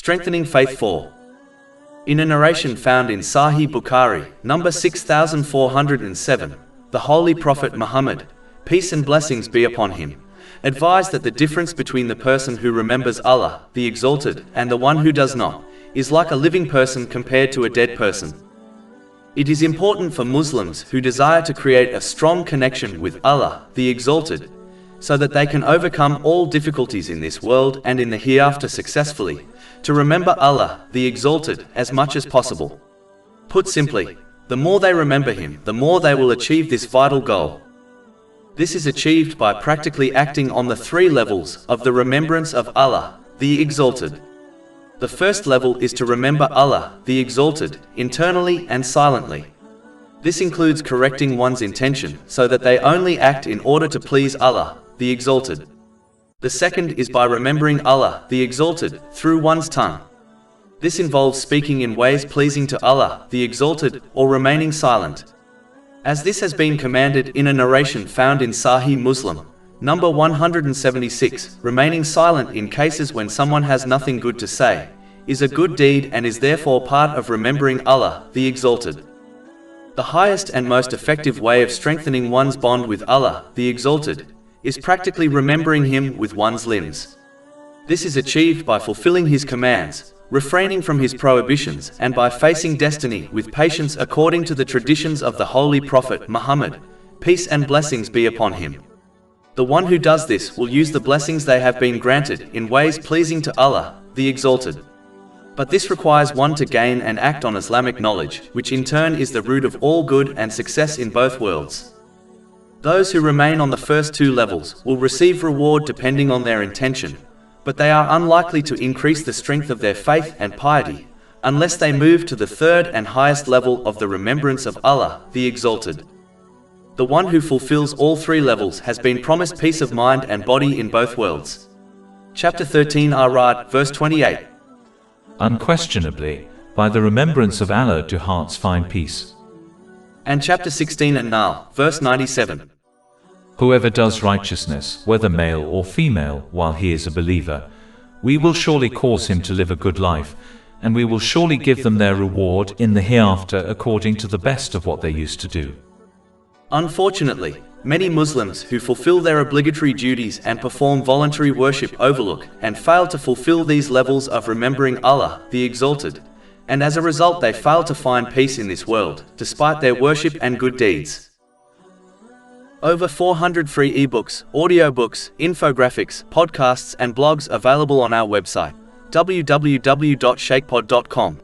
Strengthening Faith 4. In a narration found in Sahih Bukhari, number 6407, the Holy Prophet Muhammad, peace and blessings be upon him, advised that the difference between the person who remembers Allah, the Exalted, and the one who does not, is like a living person compared to a dead person. It is important for Muslims who desire to create a strong connection with Allah, the Exalted, so that they can overcome all difficulties in this world and in the hereafter successfully, to remember Allah, the Exalted, as much as possible. Put simply, the more they remember Him, the more they will achieve this vital goal. This is achieved by practically acting on the three levels of the remembrance of Allah, the Exalted. The first level is to remember Allah, the Exalted, internally and silently. This includes correcting one's intention so that they only act in order to please Allah, the Exalted. The second is by remembering Allah, the Exalted, through one's tongue. This involves speaking in ways pleasing to Allah, the Exalted, or remaining silent. As this has been commanded in a narration found in Sahih Muslim, number 176, remaining silent in cases when someone has nothing good to say, is a good deed and is therefore part of remembering Allah, the Exalted. The highest and most effective way of strengthening one's bond with Allah, the Exalted, is practically remembering Him with one's limbs. This is achieved by fulfilling His commands, refraining from His prohibitions, and by facing destiny with patience according to the traditions of the Holy Prophet Muhammad, peace and blessings be upon him. The one who does this will use the blessings they have been granted in ways pleasing to Allah, the Exalted. But this requires one to gain and act on Islamic knowledge, which in turn is the root of all good and success in both worlds. Those who remain on the first two levels will receive reward depending on their intention, but they are unlikely to increase the strength of their faith and piety, unless they move to the third and highest level of the remembrance of Allah, the Exalted. The one who fulfills all three levels has been promised peace of mind and body in both worlds. Chapter 13 Ar-Ra'd, verse 28. Unquestionably, by the remembrance of Allah do hearts find peace. And chapter 16 An-Nahl, verse 97. Whoever does righteousness, whether male or female, while he is a believer, we will surely cause him to live a good life, and we will surely give them their reward in the hereafter according to the best of what they used to do. Unfortunately, many Muslims who fulfill their obligatory duties and perform voluntary worship overlook and fail to fulfill these levels of remembering Allah, the Exalted, and as a result they fail to find peace in this world, despite their worship and good deeds. Over 400 free ebooks, audiobooks, infographics, podcasts and blogs available on our website, www.shaykhpod.com.